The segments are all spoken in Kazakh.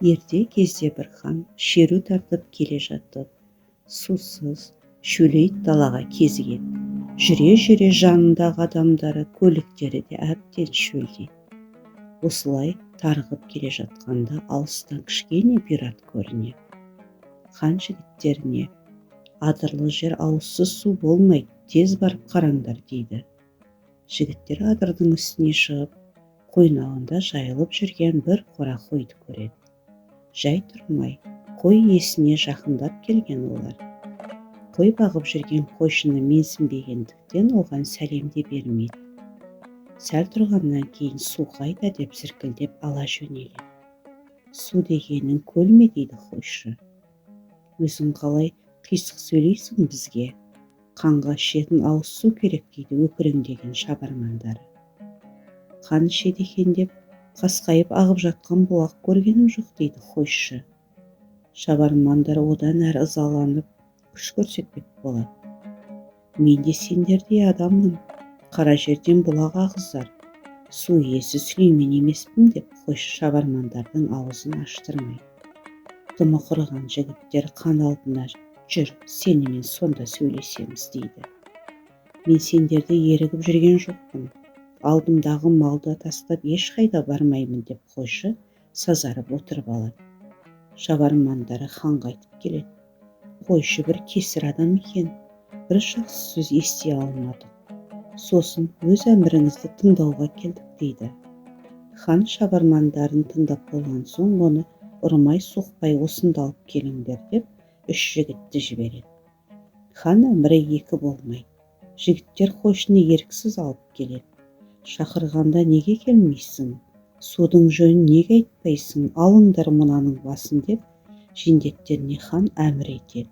Ерте кезде бір хан шеру тартып келе жатып, сусыз, шөлейт далаға кезігеді. Жүре-жүре жанындағы адамдары, көліктері де әбден шөлдейді. Осылай тарығып келе жатқанда алыстан кішкене бір ат көрінеді. Хан жігіттеріне: адырлы жер ауызсыз су болмайды, тез барып қараңдар дейді. Жігіттер адырдың үстіне шығып, қойнауында жайылып жүрген бір қора қойды көреді. Жай тұрмай, қой иесіне жақындап келген олар. Қой бағып жүрген қойшыны менсінбегендіктен оған сәлем де бермейді. Сәл тұрғаннан кейін су қайда деп зіркілдеп ала жөнеледі. Су дегенің көл ме дейді қойшы. Өзің қалай қисық сөйлейсің бізге? Қанға ішетін ауыз су керек дейді өкіреңдеген шабармандары. Қан ішеді екен деп қасқайып ағып жатқан бұлақ көргенім жоқ дейді қойшы. Шабармандар одан әрі ызаланып күш көрсетпек болады. Мен де сендердей адаммын, қара жерден бұлақ ағызар, су иесі Сүлеймен емеспін деп қойшы шабармандардың аузын аштырмайды. Дымы құрыған жігіттер хан алдына: жүр, сенімен сонда сөйлесеміз дейді. Мен сендерді ерігіп жүрген жоқпын, алдымдағы малды тастап ешқайда бармаймын деп қойшы сазарып отырып алады. Шабармандары ханға айтып келеді: қойшы бір кесір адам екен, бір жақсы сөз ести алмадық, сосын өз әміріңізді тыңдауға келдік дейді. Хан шабармандарын тыңдап болған соң оны ұрмай соқпай осында алып келіңдер деп 3 жігітті жібереді. Хан әмірі 2 болмайды. Жігіттер қойшыны еріксіз алып келеді. Шақырғанда неге келмейсің? Судың жөнін неге айтпайсың? Алыңдар мынаның басын деп жендеттеріне хан әмір етеді.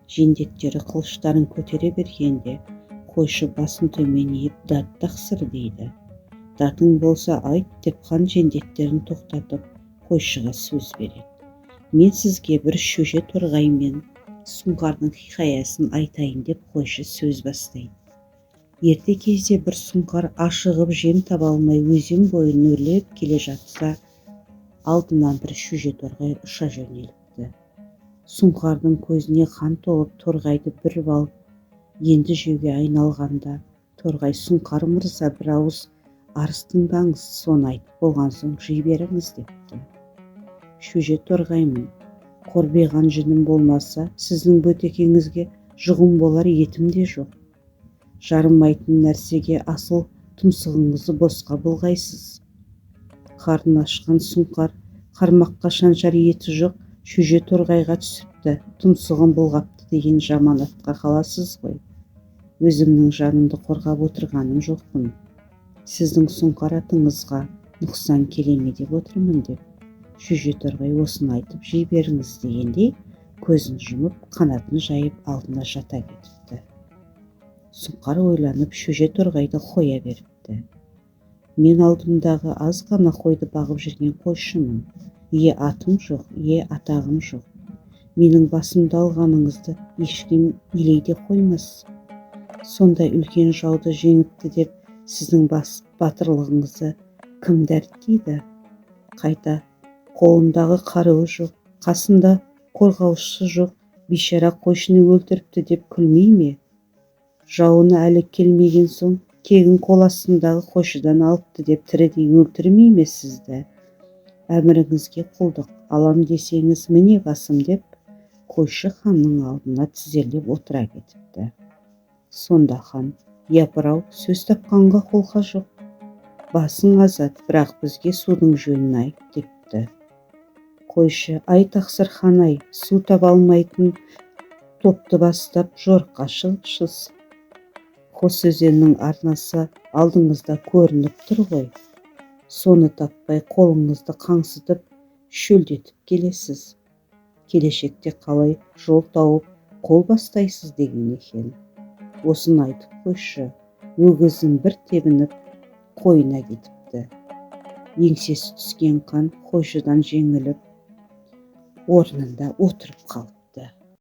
Жендеттері қылыштарын көтере бергенде қойшы басын төмен иіп: дат тақсыр дейді. Датың болса айт деп хан жендеттерін тоқтатып қойшыға сөз береді. Мен сізге бір шөже торғай мен сұңқардың хикаясын айтайын деп қойшы сөз бастайды. Ерте кезде бір сұңқар ашығып жем таба алмай өзен бойын өрлеп келе жатса, алдынан бір шөже торғай ұша жөнеліпті. Сұңқардың көзіне қан толып торғайды бүріп алып, енді жеуге айналғанда, торғай: сұңқар мырза, бір ауыз арыз тыңдаңыз, соны айтып болған соң жей беріңіз депті. Шөже торғаймын, қорбиған жүнім болмаса, сіздің бөтекеңізге жұғым болар етім де жоқ. Жарымайтын нәрсеге асыл тұмсығыңызды босқа былғайсыз. Қарны ашқан сұңқар қармаққа шаншар еті жоқ шөже торғайға түсіпті, тұмсығын былғапты деген жаманатқа қаласыз ғой. Өзімнің жанымды қорғап отырғаным жоқпын. Сіздің сұңқар атыңызға нұқсан келеме деп отырмын деп. Шөже торғай осыны айтып жей беріңіз дегендей, көзін жұмып, қанатын жайып алдына жата кетіпті. Сұңқар ойланып шөже торғайды қоя беріпті. Мен алдымдағы аз ғана қойды бағып жүрген қойшымын. Е атым жоқ, е атағым жоқ. Менің басымды алғаныңызды ешкім елей де қоймас. Сондай үлкен жауды жеңіпті деп сіздің батырлығыңызды кім дәріптейді? Қайта қолындағы қаруы жоқ, қасында қорғаушысы жоқ бейшара қойшыны өлтіріпті деп күлмей ме? Жауына әлі келмеген соң кегін қол астындағы қойшыдан алыпты деп тірідей өлтірмей ме сізді? Әміріңізге құлдық алам десеңіз міне басым деп қойшы ханның алдына тізерлеп отыра кетіпті. Сонда хан: япыр-ау, сөз тапқанға қолқа жоқ. Басың азат, бірақ бізге судың жөнін айт депті. Қойшы: ай тақсыр хан-ай, су таба алмайтын топты бастап жорыққа шығыпшыз. Қос өзеннің арнасы алдыңызда көрініп тұр ғой. Соны таппай қолыңызды қаңсытып, шөлдетіп келесіз. Келешекте қалай жол тауып қол бастайсыз деген екен. Осыны айтып қойшы өгізін бір тебініп қойына кетіпті. Еңсесі түскен хан қойшыдан жеңіліп орнында отырып қалды.